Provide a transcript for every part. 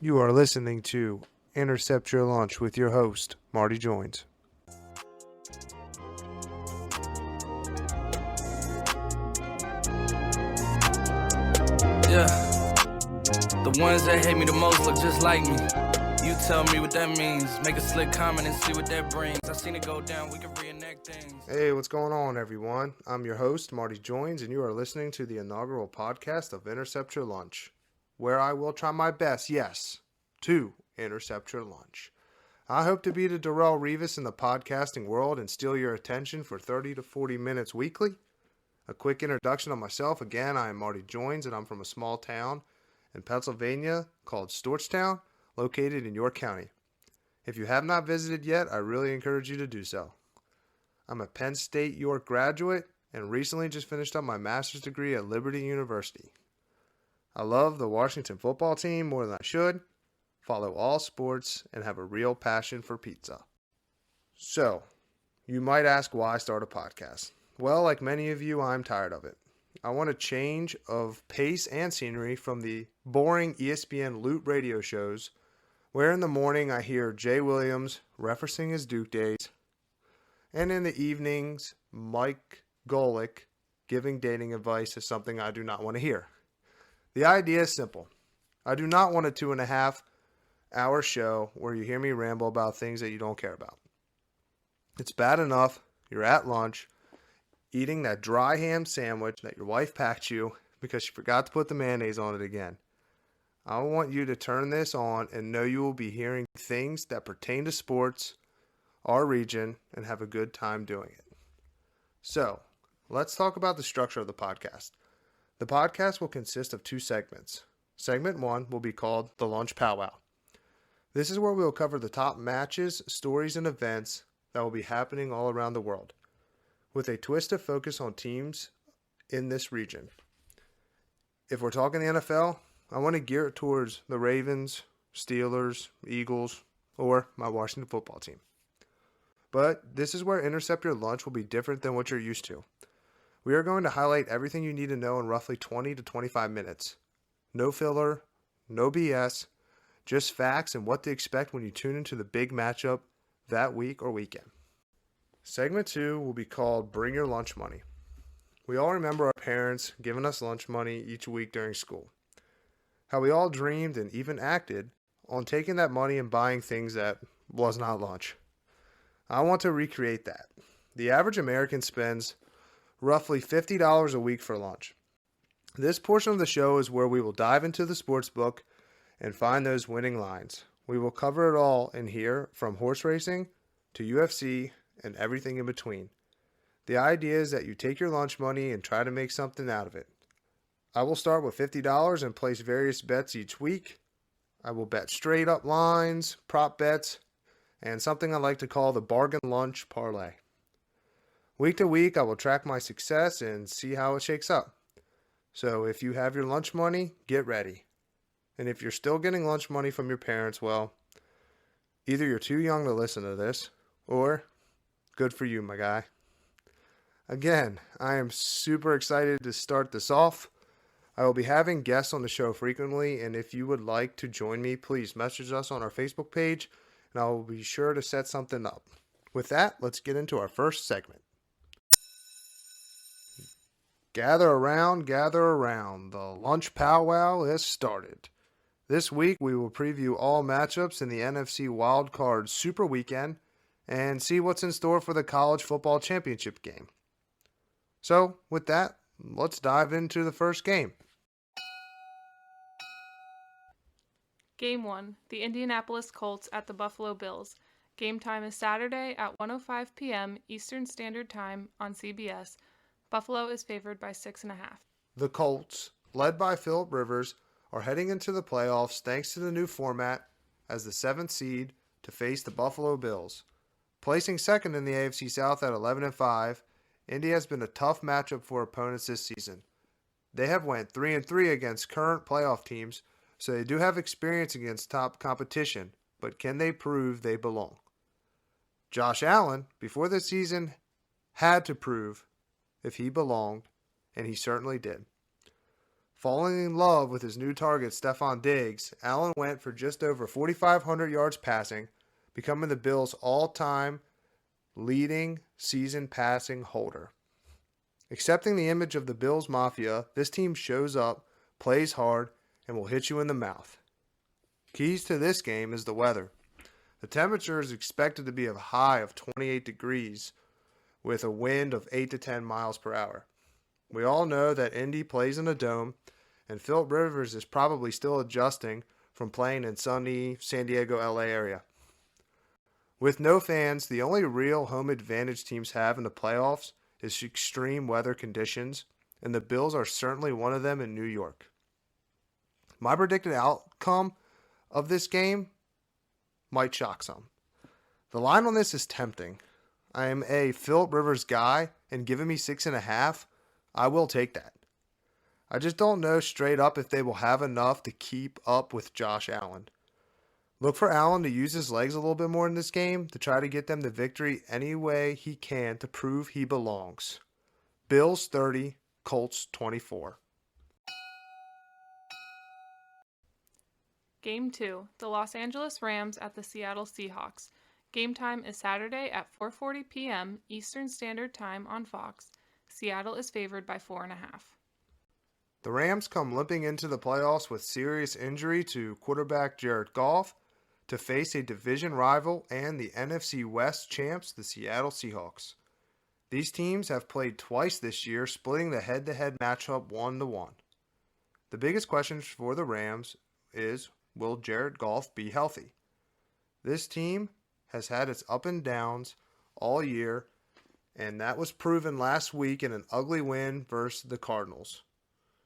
You are listening to Intercept Your Lunch with your host, Marty Joins. Yeah, the ones that hate me the most look just like me. You tell me what that means. Make a slick comment and see what that brings. I seen it go down, we can reenact things. Hey, what's going on, everyone? I'm your host, Marty Joins, and you are listening to the inaugural podcast of Intercept Your Lunch, where I will try my best, yes, to intercept your lunch. I hope to be the Darrell Revis in the podcasting world and steal your attention for 30 to 40 minutes weekly. A quick introduction of myself. Again, I am Marty Joins, and I'm from a small town in Pennsylvania called Stewartstown, located in York County. If you have not visited yet, I really encourage you to do so. I'm a Penn State York graduate and recently just finished up my master's degree at Liberty University. I love the Washington football team more than I should, follow all sports, and have a real passion for pizza. So, you might ask why I start a podcast. Well, like many of you, I'm tired of it. I want a change of pace and scenery from the boring ESPN loot radio shows where in the morning I hear Jay Williams referencing his Duke days, and in the evenings, Mike Golick giving dating advice is something I do not want to hear. The idea is simple. I do not want a 2.5-hour show where you hear me ramble about things that you don't care about. It's bad enough you're at lunch eating that dry ham sandwich that your wife packed you because she forgot to put the mayonnaise on it again. I want you to turn this on and know you will be hearing things that pertain to sports, our region, and have a good time doing it. So, let's talk about the structure of the podcast. The podcast will consist of 2 segments. Segment 1 will be called The Lunch Powwow. This is where we will cover the top matches, stories, and events that will be happening all around the world, with a twist of focus on teams in this region. If we're talking the NFL, I want to gear it towards the Ravens, Steelers, Eagles, or my Washington football team. But this is where Intercept Your Lunch will be different than what you're used to. We are going to highlight everything you need to know in roughly 20 to 25 minutes. No filler, no BS, just facts and what to expect when you tune into the big matchup that week or weekend. Segment 2 will be called Bring Your Lunch Money. We all remember our parents giving us lunch money each week during school. How we all dreamed and even acted on taking that money and buying things that was not lunch. I want to recreate that. The average American spends roughly $50 a week for lunch. This portion of the show is where we will dive into the sports book and find those winning lines. We will cover it all in here, from horse racing to UFC and everything in between. The idea is that you take your lunch money and try to make something out of it. I will start with $50 and place various bets each week. I will bet straight up lines, prop bets, and something I like to call the bargain lunch parlay. Week to week, I will track my success and see how it shakes up. So if you have your lunch money, get ready. And if you're still getting lunch money from your parents, well, either you're too young to listen to this, or good for you, my guy. Again, I am super excited to start this off. I will be having guests on the show frequently, and if you would like to join me, please message us on our Facebook page, and I will be sure to set something up. With that, let's get into our first segment. Gather around, the lunch powwow has started. This week, we will preview all matchups in the NFC Wildcard Super Weekend and see what's in store for the College Football Championship game. So, with that, let's dive into the first game. Game 1, the Indianapolis Colts at the Buffalo Bills. Game time is Saturday at 1:05 p.m. Eastern Standard Time on CBS. Buffalo is favored by 6.5. The Colts, led by Phillip Rivers, are heading into the playoffs thanks to the new format as the 7th seed to face the Buffalo Bills. Placing second in the AFC South at 11-5, Indy has been a tough matchup for opponents this season. They have went 3-3 against current playoff teams, so they do have experience against top competition, but can they prove they belong? Josh Allen, before the season, had to prove if he belonged, and he certainly did. Falling in love with his new target, Stephon Diggs, Allen went for just over 4,500 yards passing, becoming the Bills' all-time leading season passing holder. Accepting the image of the Bills Mafia, this team shows up, plays hard, and will hit you in the mouth. Keys to this game is the weather. The temperature is expected to be a high of 28 degrees with a wind of 8 to 10 miles per hour. We all know that Indy plays in a dome, and Philip Rivers is probably still adjusting from playing in sunny San Diego, LA area. With no fans, the only real home advantage teams have in the playoffs is extreme weather conditions, and the Bills are certainly one of them in New York. My predicted outcome of this game might shock some. The line on this is tempting. I am a Philip Rivers guy, and giving me 6.5, I will take that. I just don't know straight up if they will have enough to keep up with Josh Allen. Look for Allen to use his legs a little bit more in this game to try to get them the victory any way he can to prove he belongs. Bills 30, Colts 24. Game 2, the Los Angeles Rams at the Seattle Seahawks. Game time is Saturday at 4:40 p.m. Eastern Standard Time on Fox. Seattle is favored by 4.5. The Rams come limping into the playoffs with serious injury to quarterback Jared Goff to face a division rival and the NFC West champs, the Seattle Seahawks. These teams have played twice this year, splitting the head-to-head matchup 1-1. The biggest question for the Rams is, will Jared Goff be healthy? This team has had its up and downs all year, and that was proven last week in an ugly win versus the Cardinals.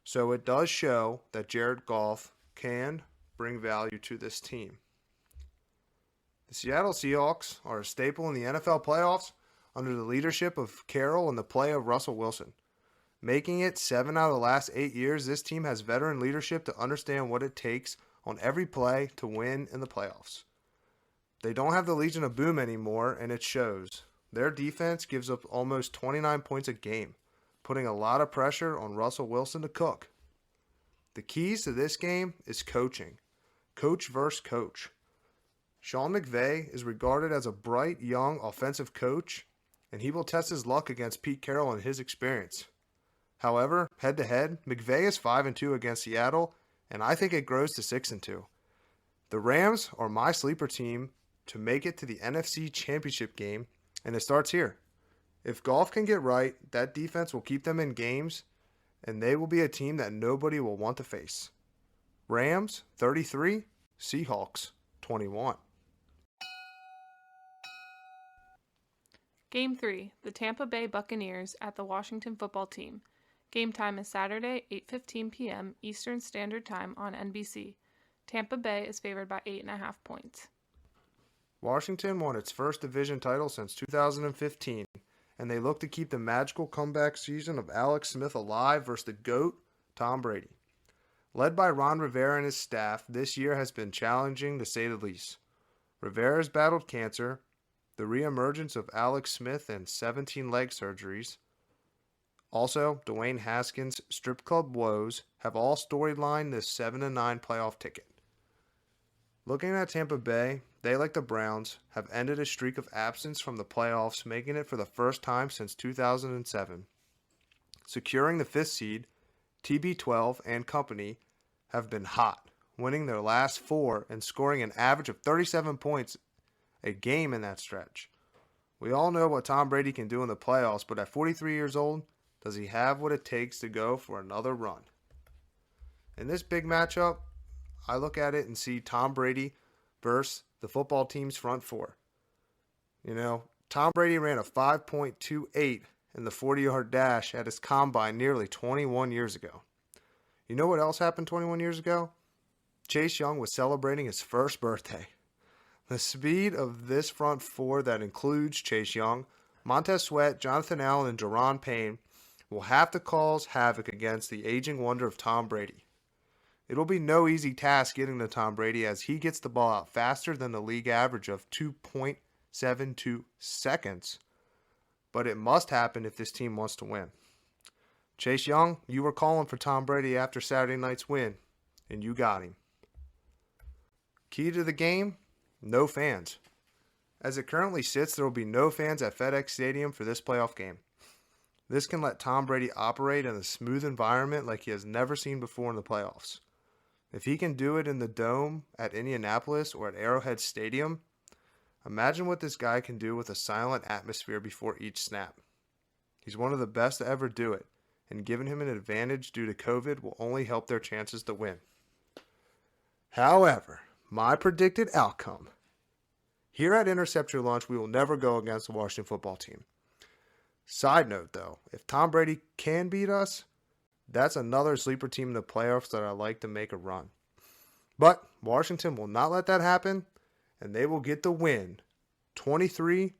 So it does show that Jared Goff can bring value to this team. The Seattle Seahawks are a staple in the NFL playoffs under the leadership of Carroll and the play of Russell Wilson. Making it 7 out of the last 8 years, this team has veteran leadership to understand what it takes on every play to win in the playoffs. They don't have the Legion of Boom anymore, and it shows. Their defense gives up almost 29 points a game, putting a lot of pressure on Russell Wilson to cook. The keys to this game is coaching. Coach versus coach. Sean McVay is regarded as a bright, young offensive coach, and he will test his luck against Pete Carroll and his experience. However, head-to-head, McVay is 5-2 against Seattle, and I think it grows to 6-2. The Rams are my sleeper team to make it to the NFC Championship game, and it starts here. If Goff can get right, that defense will keep them in games, and they will be a team that nobody will want to face. Rams 33, Seahawks 21. Game 3, the Tampa Bay Buccaneers at the Washington Football Team. Game time is Saturday, 8:15 p.m. Eastern Standard Time on NBC. Tampa Bay is favored by 8.5 points. Washington won its first division title since 2015, and they look to keep the magical comeback season of Alex Smith alive versus the GOAT, Tom Brady. Led by Ron Rivera and his staff, this year has been challenging to say the least. Rivera has battled cancer, the reemergence of Alex Smith and 17 leg surgeries. Also, Dwayne Haskins' strip club woes have all storylined this 7-9 playoff ticket. Looking at Tampa Bay, they, like the Browns, have ended a streak of absence from the playoffs, making it for the first time since 2007. Securing the 5th seed, TB12 and company have been hot, winning their last 4 and scoring an average of 37 points a game in that stretch. We all know what Tom Brady can do in the playoffs, but at 43 years old, does he have what it takes to go for another run? In this big matchup, I look at it and see Tom Brady versus the football team's front four. Tom Brady ran a 5.28 in the 40-yard dash at his combine nearly 21 years ago. You know what else happened 21 years ago? Chase Young was celebrating his first birthday. The speed of this front four that includes Chase Young, Montez Sweat, Jonathan Allen, and Daron Payne will have to cause havoc against the aging wonder of Tom Brady. It will be no easy task getting to Tom Brady as he gets the ball out faster than the league average of 2.72 seconds, but it must happen if this team wants to win. Chase Young, you were calling for Tom Brady after Saturday night's win, and you got him. Key to the game, no fans. As it currently sits, there will be no fans at FedEx Stadium for this playoff game. This can let Tom Brady operate in a smooth environment like he has never seen before in the playoffs. If he can do it in the Dome at Indianapolis or at Arrowhead Stadium, imagine what this guy can do with a silent atmosphere before each snap. He's one of the best to ever do it, and giving him an advantage due to COVID will only help their chances to win. However, my predicted outcome. Here at Intercept Your Lunch, we will never go against the Washington football team. Side note, though, if Tom Brady can beat us, that's another sleeper team in the playoffs that I like to make a run. But Washington will not let that happen, and they will get the win, 23-29.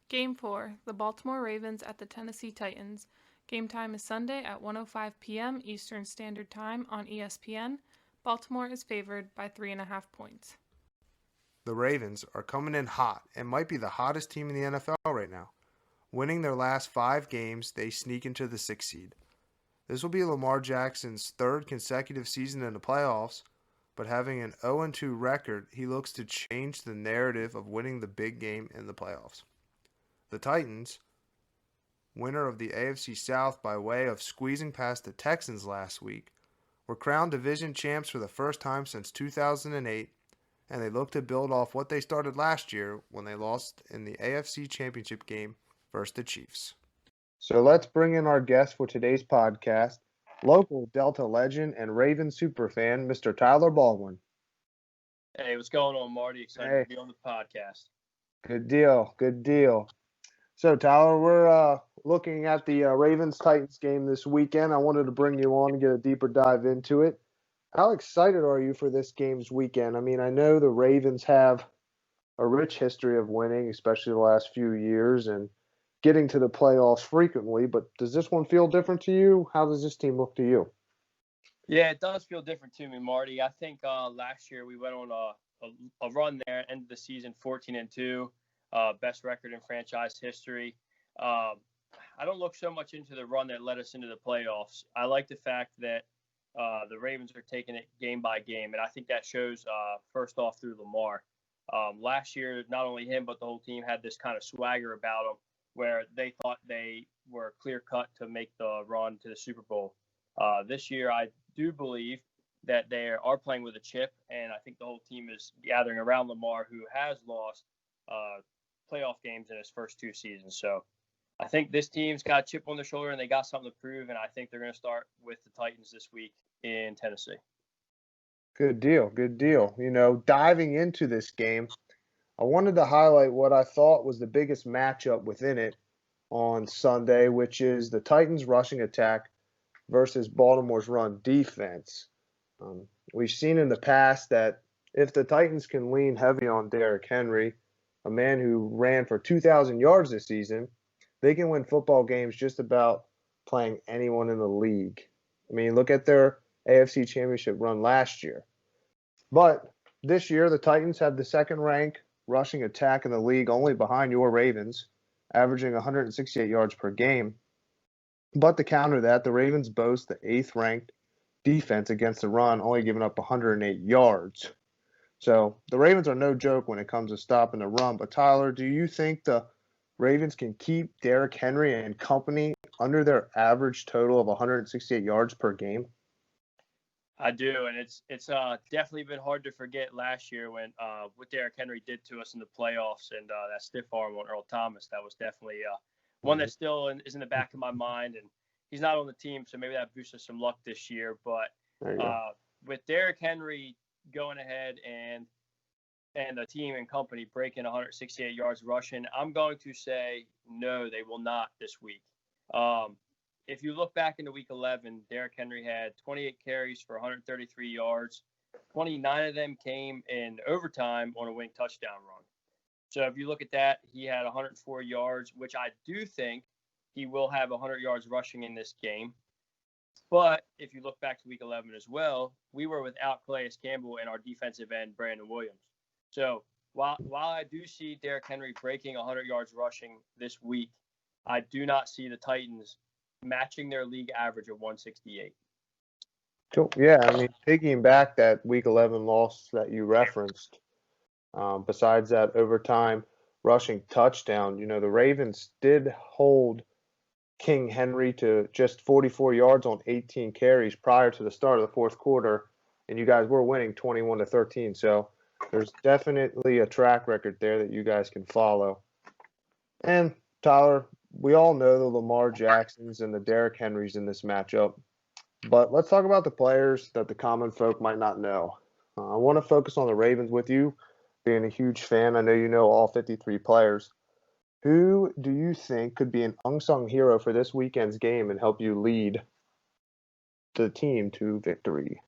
Game 4, the Baltimore Ravens at the Tennessee Titans. Game time is Sunday at 1:05 p.m. Eastern Standard Time on ESPN. Baltimore is favored by 3.5 points. The Ravens are coming in hot and might be the hottest team in the NFL right now. Winning their last 5 games, they sneak into the 6th seed. This will be Lamar Jackson's 3rd consecutive season in the playoffs, but having an 0-2 record, he looks to change the narrative of winning the big game in the playoffs. The Titans, winner of the AFC South by way of squeezing past the Texans last week, were crowned division champs for the first time since 2008, and they look to build off what they started last year when they lost in the AFC Championship game versus the Chiefs. So let's bring in our guest for today's podcast, local Delta legend and Ravens superfan, Mr. Tyler Baldwin. Hey, what's going on, Marty? Excited to be on the podcast. Good deal. Good deal. So, Tyler, we're looking at the Ravens-Titans game this weekend. I wanted to bring you on and get a deeper dive into it. How excited are you for this game's weekend? I mean, I know the Ravens have a rich history of winning, especially the last few years, and getting to the playoffs frequently, but does this one feel different to you? How does this team look to you? Yeah, it does feel different to me, Marty. I think last year we went on a run there, ended the season 14-2. Best record in franchise history. I don't look so much into the run that led us into the playoffs. I like the fact that the Ravens are taking it game by game, and I think that shows first off through Lamar. Last year, not only him, but the whole team had this kind of swagger about them where they thought they were clear-cut to make the run to the Super Bowl. This year, I do believe that they are playing with a chip, and I think the whole team is gathering around Lamar, who has lost playoff games in his first 2 seasons. So I think this team's got a chip on their shoulder and they got something to prove. And I think they're going to start with the Titans this week in Tennessee. Good deal. Good deal. You know, diving into this game, I wanted to highlight what I thought was the biggest matchup within it on Sunday, which is the Titans' rushing attack versus Baltimore's run defense. We've seen in the past that if the Titans can lean heavy on Derrick Henry, a man who ran for 2,000 yards this season, they can win football games just about playing anyone in the league. I mean, look at their AFC Championship run last year. But this year, the Titans have the 2nd-ranked rushing attack in the league, only behind your Ravens, averaging 168 yards per game. But to counter that, the Ravens boast the 8th-ranked defense against the run, only giving up 108 yards. So the Ravens are no joke when it comes to stopping the run. But, Tyler, do you think the Ravens can keep Derrick Henry and company under their average total of 168 yards per game? I do, and it's definitely been hard to forget last year when what Derrick Henry did to us in the playoffs and that stiff arm on Earl Thomas. That was definitely one that still is in the back of my mind. And he's not on the team, so maybe that boosts us some luck this year. But with Derrick Henry going ahead and the team and company breaking 168 yards rushing, I'm going to say no, they will not this week. If you look back into week 11, Derrick Henry had 28 carries for 133 yards. 29 of them came in overtime on a winning touchdown run. So if you look at that, he had 104 yards, which I do think he will have 100 yards rushing in this game. But if you look back to week 11 as well, we were without Calais Campbell and our defensive end, Brandon Williams. So while I do see Derrick Henry breaking 100 yards rushing this week, I do not see the Titans matching their league average of 168. Cool. Yeah, I mean, taking back that Week 11 loss that you referenced, besides that overtime rushing touchdown, the Ravens did hold King Henry to just 44 yards on 18 carries prior to the start of the fourth quarter, and you guys were winning 21-13. So there's definitely a track record there that you guys can follow. And Tyler, we all know the Lamar Jacksons and the Derrick Henrys in this matchup, but let's talk about the players that the common folk might not know. I want to focus on the Ravens with you, being a huge fan. I know you know all 53 players. Who do you think could be an unsung hero for this weekend's game and help you lead the team to victory?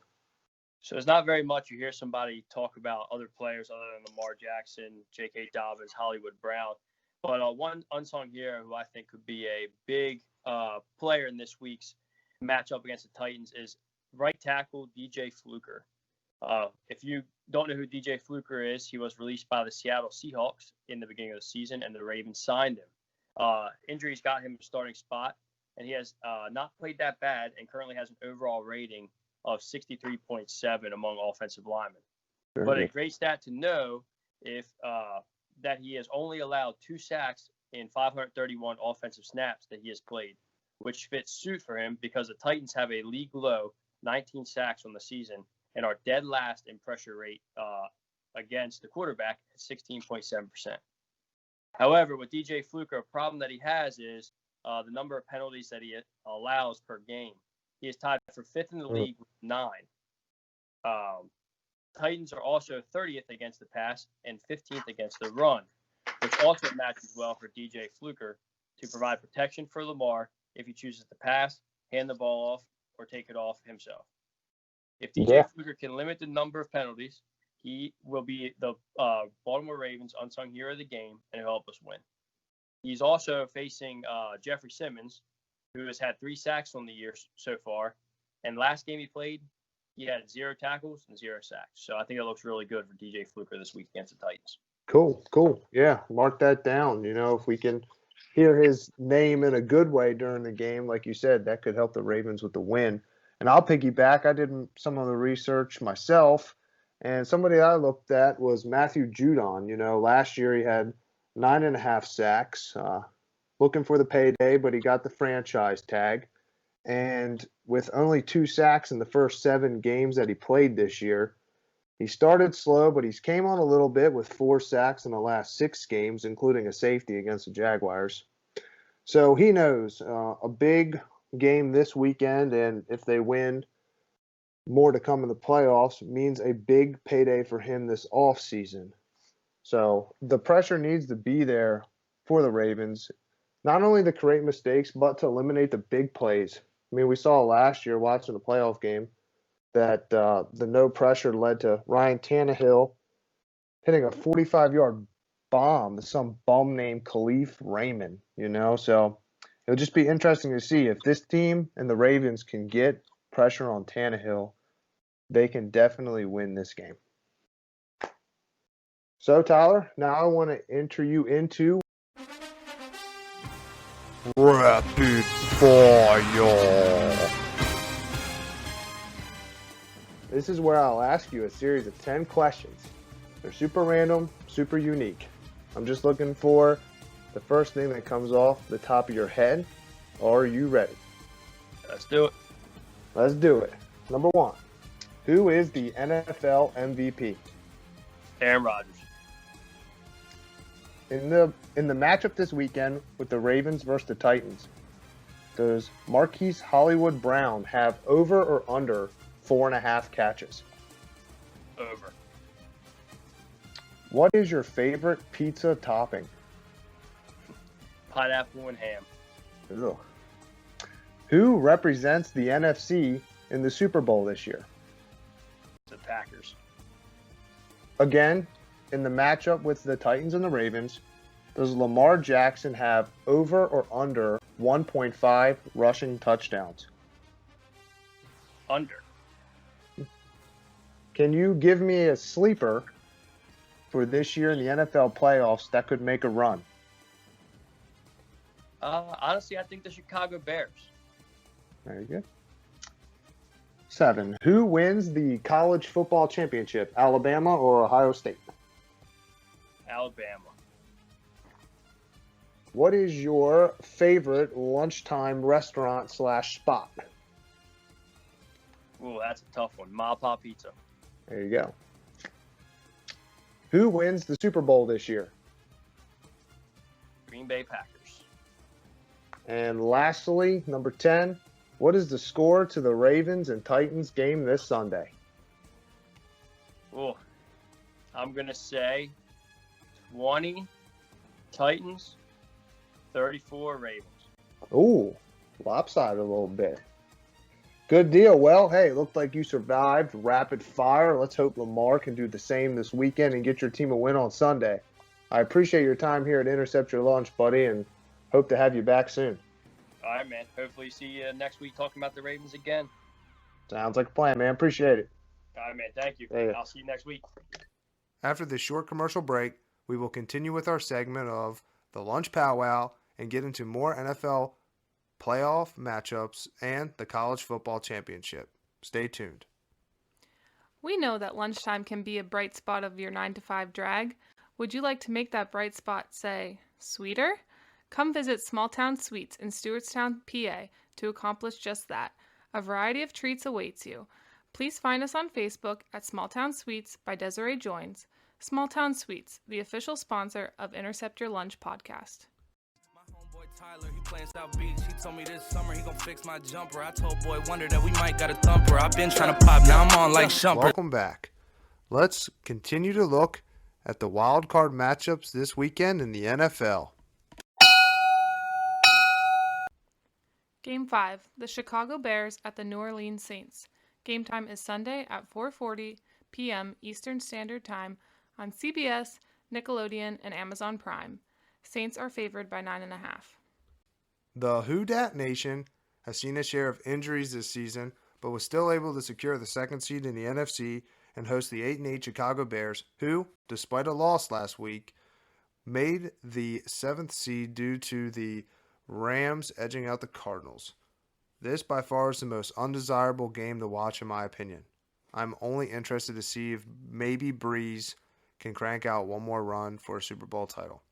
So it's not very much you hear somebody talk about other players other than Lamar Jackson, J.K. Dobbins, Hollywood Brown. But one unsung hero who I think could be a big player in this week's matchup against the Titans is right tackle DJ Fluker. If you don't know who DJ Fluker is, he was released by the Seattle Seahawks in the beginning of the season, and the Ravens signed him. Injuries got him a starting spot, and he has not played that bad and currently has an overall rating of 63.7 among offensive linemen. But a great stat to know if that he has only allowed 2 sacks in 531 offensive snaps that he has played, which fits suit for him because the Titans have a league low 19 sacks on the season and are dead last in pressure rate against the quarterback at 16.7%. However, with DJ Fluker, a problem that he has is the number of penalties that he allows per game. He is tied for 5th in the league with 9. Titans are also 30th against the pass and 15th against the run, which also matches well for DJ Fluker to provide protection for Lamar if he chooses to pass, hand the ball off, or take it off himself. If DJ Fluker can limit the number of penalties, he will be the Baltimore Ravens' unsung hero of the game and he'll help us win. He's also facing Jeffrey Simmons, who has had 3 sacks on the year so far. And last game he played, he had 0 tackles and 0 sacks. So I think it looks really good for DJ Fluker this week against the Titans. Cool. Yeah, mark that down. If we can hear his name in a good way during the game, like you said, that could help the Ravens with the win. And I'll piggyback. I did some of the research myself, and somebody I looked at was Matthew Judon. Last year he had 9.5 sacks, looking for the payday, but he got the franchise tag. And with only 2 sacks in the first 7 games that he played this year, he started slow, but he's came on a little bit with 4 sacks in the last 6 games, including a safety against the Jaguars. So he knows a big game this weekend, and if they win, more to come in the playoffs, means a big payday for him this offseason. So the pressure needs to be there for the Ravens, not only to create mistakes, but to eliminate the big plays. I mean, we saw last year watching the playoff game that the no pressure led to Ryan Tannehill hitting a 45-yard bomb to some bum named Khalif Raymond, So it'll just be interesting to see if this team and the Ravens can get pressure on Tannehill, they can definitely win this game. So, Tyler, now I want to enter you into Rapid Fire. This is where I'll ask you a series of 10 questions. They're super random, super unique. I'm just looking for the first thing that comes off the top of your head. Are you ready? Let's do it. Let's do it. Number 1. Who is the NFL MVP? Aaron Rodgers. In the matchup this weekend with the Ravens versus the Titans, does Marquise Hollywood Brown have over or under 4.5 catches? Over. What is your favorite pizza topping? Pineapple and ham. Ugh. Who represents the NFC in the Super Bowl this year? The Packers. Again, in the matchup with the Titans and the Ravens, does Lamar Jackson have over or under 1.5 rushing touchdowns? Under. Can you give me a sleeper for this year in the NFL playoffs that could make a run? Honestly, I think the Chicago Bears. Very good. 7. Who wins the college football championship, Alabama or Ohio State? Alabama. What is your favorite lunchtime restaurant / spot? Ooh, that's a tough one. Ma Pa Pizza. There you go. Who wins the Super Bowl this year? Green Bay Packers. And lastly, number 10, what is the score to the Ravens and Titans game this Sunday? Ooh, I'm going to say 20 Titans, 34 Ravens. Ooh, lopsided a little bit. Good deal. Well, hey, it looked like you survived rapid fire. Let's hope Lamar can do the same this weekend and get your team a win on Sunday. I appreciate your time here at Intercept Your Lunch, buddy, and hope to have you back soon. All right, man. Hopefully see you next week talking about the Ravens again. Sounds like a plan, man. Appreciate it. All right, man. Thank you. Yeah. I'll see you next week. After this short commercial break, we will continue with our segment of the Lunch Powwow and get into more NFL playoff matchups and the college football championship. Stay tuned. We know that lunchtime can be a bright spot of your 9 to 5 drag. Would you like to make that bright spot, say, sweeter? Come visit Small Town Sweets in Stewartstown, PA to accomplish just that. A variety of treats awaits you. Please find us on Facebook at Small Town Sweets by Desiree Joins. Small Town Sweets, the official sponsor of Intercept Your Lunch podcast. Tyler, he playing South Beach. He told me this summer he gon' fix my jumper. I told Boy Wonder that we might got a thumper. I've been trying to pop, now I'm on like Shumper. Welcome back. Let's continue to look at the wild card matchups this weekend in the NFL. Game 5, the Chicago Bears at the New Orleans Saints. Game time is Sunday at 4:40 p.m. Eastern Standard Time on CBS, Nickelodeon, and Amazon Prime. Saints are favored by 9.5. The Who Dat Nation has seen a share of injuries this season, but was still able to secure the second seed in the NFC and host the 8-8 Chicago Bears, who, despite a loss last week, made the 7th seed due to the Rams edging out the Cardinals. This by far is the most undesirable game to watch in my opinion. I'm only interested to see if maybe Breeze can crank out one more run for a Super Bowl title.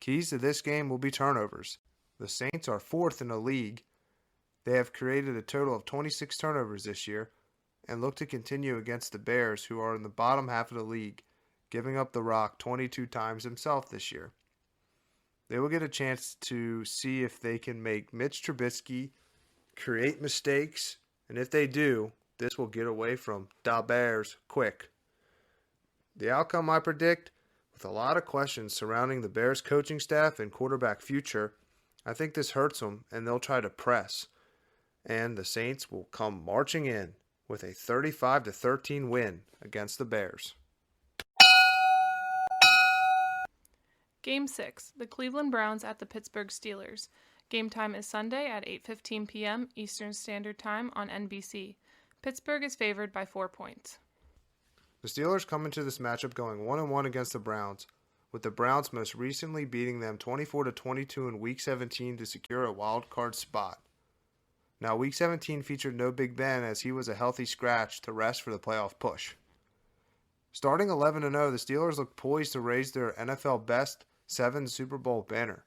Keys to this game will be turnovers. The Saints are 4th in the league. They have created a total of 26 turnovers this year and look to continue against the Bears, who are in the bottom half of the league, giving up the rock 22 times himself this year. They will get a chance to see if they can make Mitch Trubisky create mistakes, and if they do, this will get away from the Bears quick. The outcome I predict, with a lot of questions surrounding the Bears coaching staff and quarterback future, I think this hurts them and they'll try to press. And the Saints will come marching in with a 35-13 win against the Bears. Game 6, the Cleveland Browns at the Pittsburgh Steelers. Game time is Sunday at 8:15 p.m. Eastern Standard Time on NBC. Pittsburgh is favored by 4 points. The Steelers come into this matchup going 1-1 against the Browns, with the Browns most recently beating them 24-22 in Week 17 to secure a wild card spot. Now, Week 17 featured no Big Ben as he was a healthy scratch to rest for the playoff push. Starting 11-0, the Steelers look poised to raise their NFL best 7 Super Bowl banner.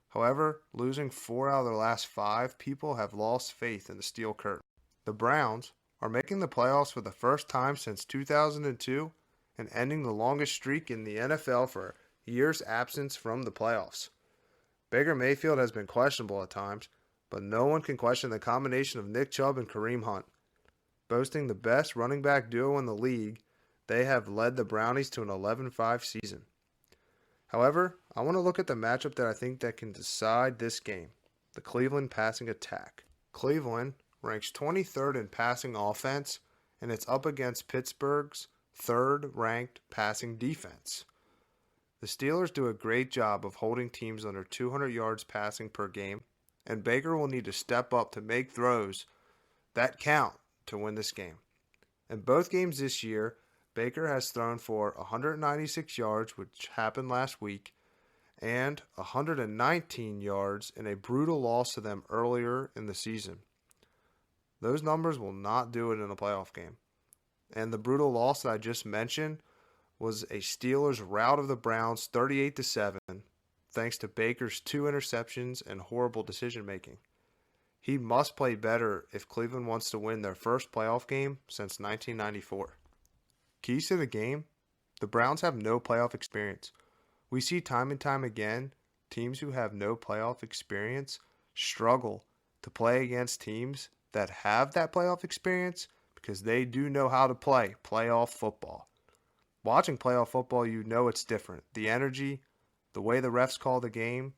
However, losing 4 out of their last 5, people have lost faith in the Steel Curtain. The Browns are making the playoffs for the first time since 2002 and ending the longest streak in the NFL for years' absence from the playoffs. Baker Mayfield has been questionable at times, but no one can question the combination of Nick Chubb and Kareem Hunt. Boasting the best running back duo in the league, they have led the Brownies to an 11-5 season. However, I want to look at the matchup that I think that can decide this game, the Cleveland passing attack. Cleveland ranks 23rd in passing offense, and it's up against Pittsburgh's 3rd-ranked passing defense. The Steelers do a great job of holding teams under 200 yards passing per game, and Baker will need to step up to make throws that count to win this game. In both games this year, Baker has thrown for 196 yards, which happened last week, and 119 yards in a brutal loss to them earlier in the season. Those numbers will not do it in a playoff game. And the brutal loss that I just mentioned was a Steelers rout of the Browns 38-7, thanks to Baker's 2 interceptions and horrible decision making. He must play better if Cleveland wants to win their first playoff game since 1994. Keys to the game: the Browns have no playoff experience. We see time and time again teams who have no playoff experience struggle to play against teams that have that playoff experience because they do know how to play playoff football. Watching playoff football, you know it's different. The energy, the way the refs call the game,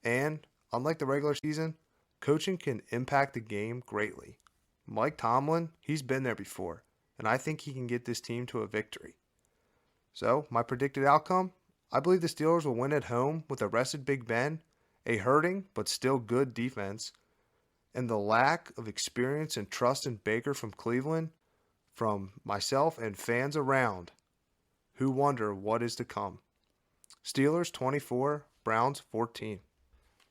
and unlike the regular season, coaching can impact the game greatly. Mike Tomlin, he's been there before, and I think he can get this team to a victory. So, my predicted outcome: I believe the Steelers will win at home with a rested Big Ben, a hurting but still good defense, and the lack of experience and trust in Baker from Cleveland, from myself and fans around who wonder what is to come. Steelers 24, Browns 14.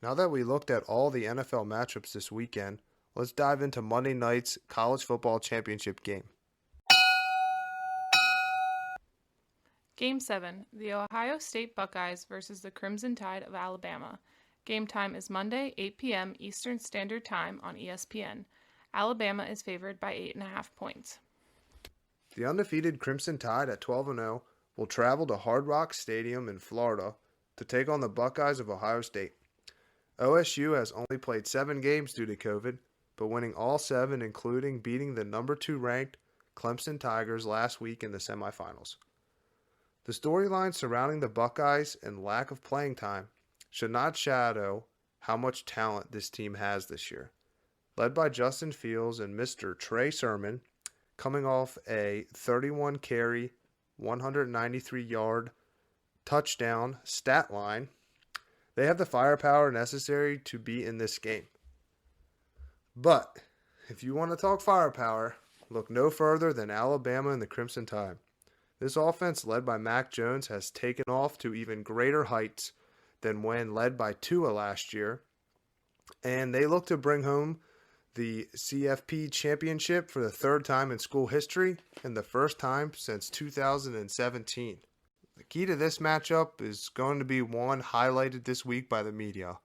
Now that we looked at all the NFL matchups this weekend, let's dive into Monday night's college football championship game. Game 7, the Ohio State Buckeyes versus the Crimson Tide of Alabama. Game time is Monday, 8 p.m. Eastern Standard Time on ESPN. Alabama is favored by 8.5 points. The undefeated Crimson Tide at 12-0 will travel to Hard Rock Stadium in Florida to take on the Buckeyes of Ohio State. OSU has only played 7 games due to COVID, but winning all 7, including beating the number 2 ranked Clemson Tigers last week in the semifinals. The storyline surrounding the Buckeyes and lack of playing time should not shadow how much talent this team has this year. Led by Justin Fields and Mr. Trey Sermon, coming off a 31-carry, 193-yard touchdown stat line, they have the firepower necessary to be in this game. But if you want to talk firepower, look no further than Alabama and the Crimson Tide. This offense, led by Mac Jones, has taken off to even greater heights than when led by Tua last year, and they look to bring home the CFP Championship for the 3rd time in school history and the 1st time since 2017. The key to this matchup is going to be one highlighted this week by the media: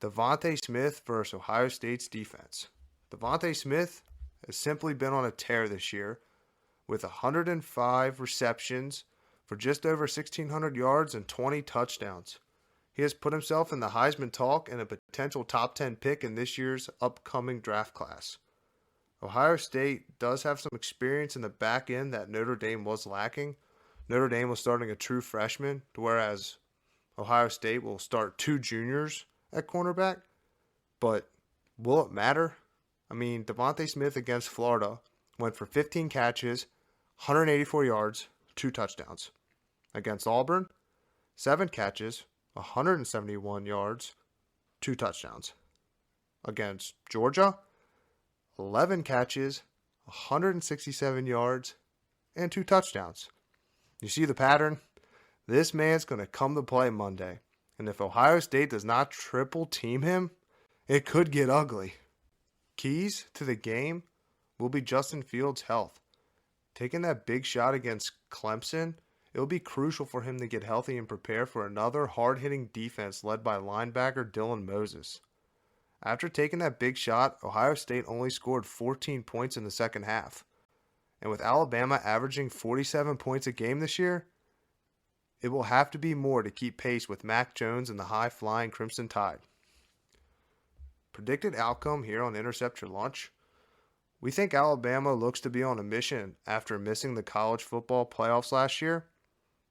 Devontae Smith versus Ohio State's defense. Devontae Smith has simply been on a tear this year with 105 receptions for just over 1,600 yards and 20 touchdowns. He has put himself in the Heisman talk and a potential top 10 pick in this year's upcoming draft class. Ohio State does have some experience in the back end that Notre Dame was lacking. Notre Dame was starting a true freshman, whereas Ohio State will start 2 juniors at cornerback. But will it matter? I mean, Devontae Smith against Florida went for 15 catches, 184 yards, 2 touchdowns. Against Auburn, 7 catches, 171 yards, 2 touchdowns. Against Georgia, 11 catches, 167 yards, and 2 touchdowns. You see the pattern? This man's going to come to play Monday. And if Ohio State does not triple team him, it could get ugly. Keys to the game will be Justin Fields' health. Taking that big shot against Clemson, it will be crucial for him to get healthy and prepare for another hard-hitting defense led by linebacker Dylan Moses. After taking that big shot, Ohio State only scored 14 points in the second half. And with Alabama averaging 47 points a game this year, it will have to be more to keep pace with Mac Jones and the high-flying Crimson Tide. Predicted outcome here on Intercept Your Lunch: we think Alabama looks to be on a mission after missing the college football playoffs last year,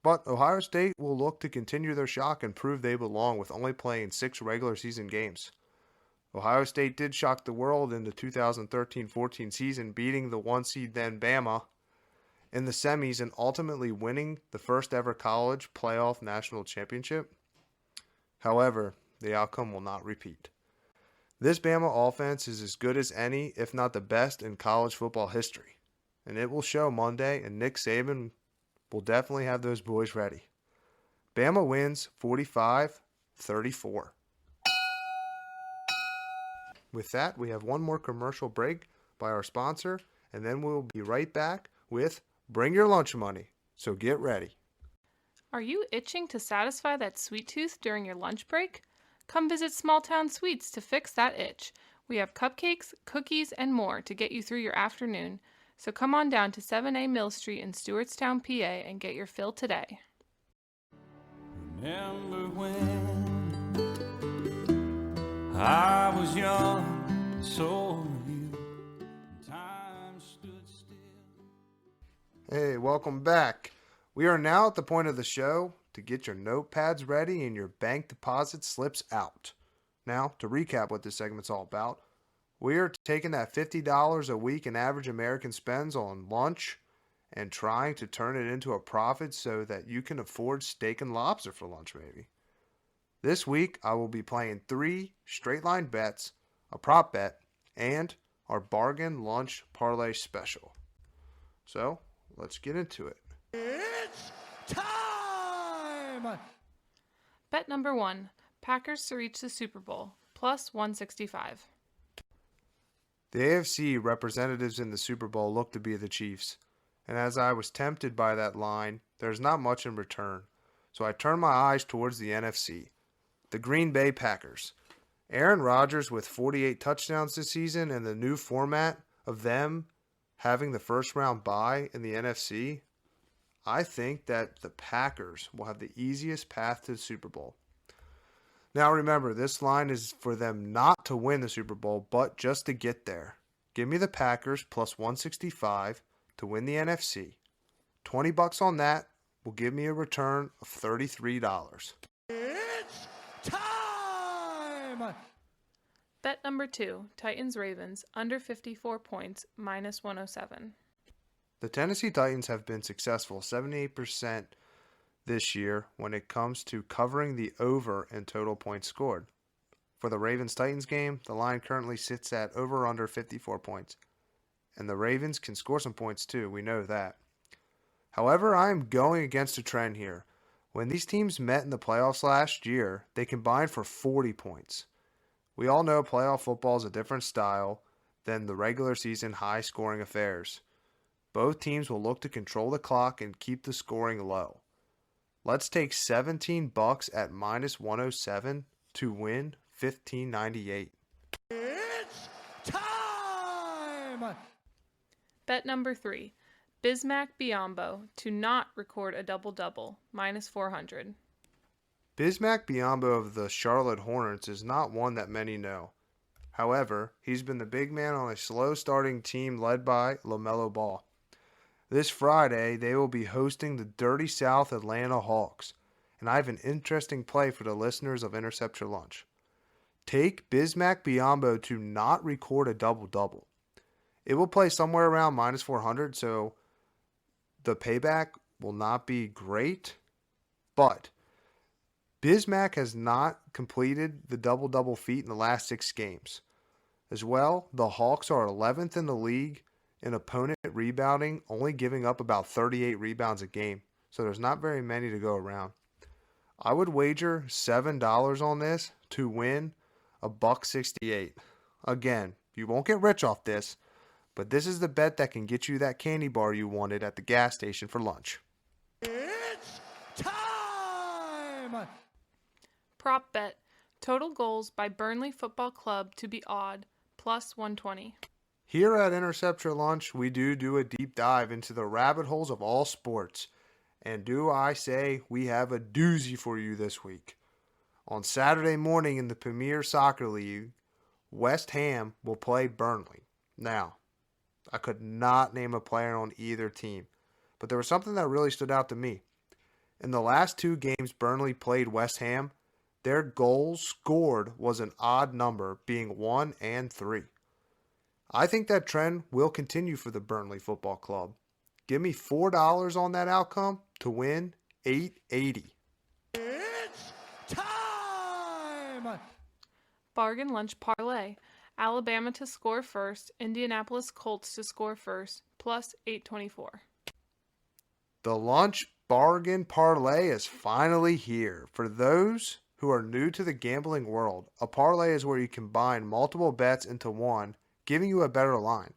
but Ohio State will look to continue their shock and prove they belong with only playing 6 regular season games. Ohio State did shock the world in the 2013-14 season, beating the 1 seed then Bama in the semis and ultimately winning the first ever college playoff national championship. However, the outcome will not repeat. This Bama offense is as good as any, if not the best, in college football history, and it will show Monday, and Nick Saban We'll definitely have those boys ready. Bama wins 45-34. With that, we have one more commercial break by our sponsor, and then we'll be right back with Bring Your Lunch Money. So get ready. Are you itching to satisfy that sweet tooth during your lunch break? Come visit Small Town Sweets to fix that itch. We have cupcakes, cookies, and more to get you through your afternoon. So come on down to 7A Mill Street in Stewartstown, PA, and get your fill today. Remember when I was young, so were you. Time stood still. Hey, welcome back. We are now at the point of the show to get your notepads ready and your bank deposit slips out. Now, to recap what this segment's all about, we are taking that $50 a week an average American spends on lunch and trying to turn it into a profit so that you can afford steak and lobster for lunch, maybe. This week, I will be playing 3 straight line bets, a prop bet, and our bargain lunch parlay special. So, let's get into it. It's time! Bet number 1, Packers to reach the Super Bowl, plus 165. The AFC representatives in the Super Bowl look to be the Chiefs, and as I was tempted by that line, there's not much in return, so I turned my eyes towards the NFC. The Green Bay Packers. Aaron Rodgers with 48 touchdowns this season and the new format of them having the first round bye in the NFC, I think that the Packers will have the easiest path to the Super Bowl. Now remember, this line is for them not to win the Super Bowl, but just to get there. Give me the Packers plus 165 to win the NFC. $20 on that will give me a return of $33. It's time! Bet number 2, Titans-Ravens, under 54 points, minus 107. The Tennessee Titans have been successful 78% this year when it comes to covering the over in total points scored. For the Ravens-Titans game, the line currently sits at over under 54 points. And the Ravens can score some points too, we know that. However, I am going against a trend here. When these teams met in the playoffs last year, they combined for 40 points. We all know playoff football is a different style than the regular season high-scoring affairs. Both teams will look to control the clock and keep the scoring low. Let's take $17 at minus 107 to win $15.98. It's time! Bet number 3, Bismack Biyombo to not record a double-double, minus 400. Bismack Biyombo of the Charlotte Hornets is not one that many know. However, he's been the big man on a slow-starting team led by LaMelo Ball. This Friday, they will be hosting the Dirty South Atlanta Hawks, and I have an interesting play for the listeners of Intercept Your Lunch. Take Bismack Biyombo to not record a double-double. It will play somewhere around minus 400, so the payback will not be great, but Bismack has not completed the double-double feat in the last 6 games. As well, the Hawks are 11th in the league in opponent rebounding, only giving up about 38 rebounds a game, so there's not very many to go around. I would wager $7 on this to win $1.68. Again, you won't get rich off this, but this is the bet that can get you that candy bar you wanted at the gas station for lunch. It's time! Prop bet, total goals by Burnley Football Club to be odd, plus 120. Here at Intercept Your Lunch, we do a deep dive into the rabbit holes of all sports. And do I say we have a doozy for you this week. On Saturday morning in the Premier Soccer League, West Ham will play Burnley. Now, I could not name a player on either team, but there was something that really stood out to me. In the last 2 games Burnley played West Ham, their goals scored was an odd number, being 1 and 3. I think that trend will continue for the Burnley Football Club. Give me $4 on that outcome to win $8.80. It's time! Bargain lunch parlay, Alabama to score first, Indianapolis Colts to score first, plus 824. The lunch bargain parlay is finally here. For those who are new to the gambling world, a parlay is where you combine multiple bets into one, giving you a better line.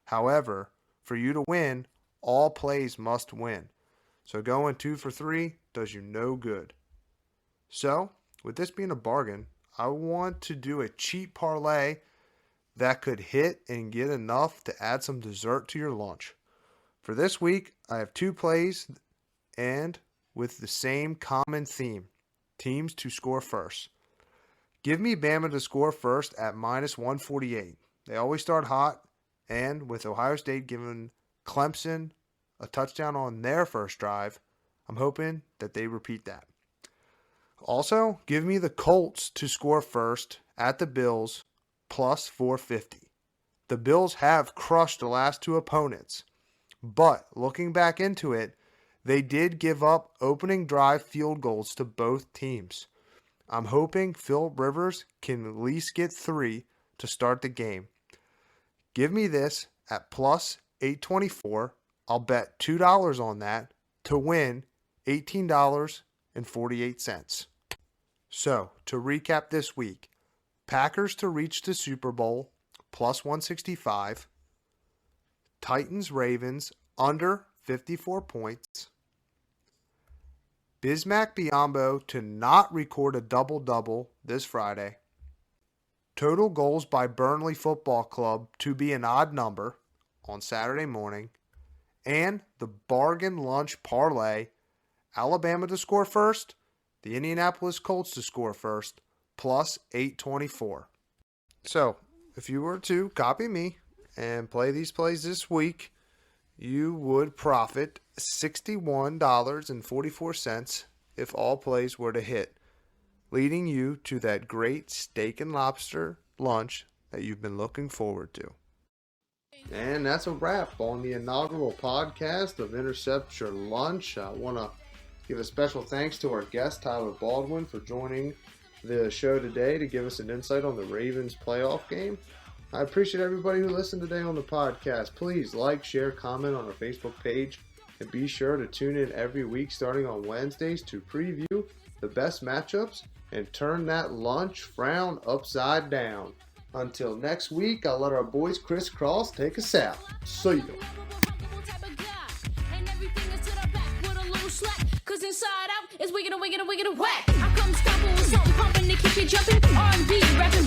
However, for you to win, all plays must win. So going 2 for 3 does you no good. So, with this being a bargain, I want to do a cheap parlay that could hit and get enough to add some dessert to your lunch. For this week, I have 2 plays and with the same common theme, teams to score first. Give me Bama to score first at minus 148. They always start hot, and with Ohio State giving Clemson a touchdown on their first drive, I'm hoping that they repeat that. Also, give me the Colts to score first at the Bills plus 450. The Bills have crushed the last 2 opponents, but looking back into it, they did give up opening drive field goals to both teams. I'm hoping Phil Rivers can at least get 3 to start the game. Give me this at plus 824. I'll bet $2 on that to win $18.48. So, to recap this week, Packers to reach the Super Bowl, plus 165. Titans Ravens under 54 points. Bismack Biyombo to not record a double-double this Friday. Total goals by Burnley Football Club to be an odd number on Saturday morning. And the bargain lunch parlay, Alabama to score first, the Indianapolis Colts to score first, plus 824. So, if you were to copy me and play these plays this week, you would profit $61.44 if all plays were to hit, leading you to that great steak and lobster lunch that you've been looking forward to. And that's a wrap on the inaugural podcast of Intercept Your Lunch. I want to give a special thanks to our guest, Tyler Baldwin, for joining the show today to give us an insight on the Ravens playoff game. I appreciate everybody who listened today on the podcast. Please like, share, comment on our Facebook page, and be sure to tune in every week starting on Wednesdays to preview the best matchups and turn that lunch frown upside down. Until next week, I'll let our boys crisscross take us out. See ya. Cause inside out is wicked and wicked and wicked and whack. I come stomping with something pumping to keep you jumping. R&B, rapping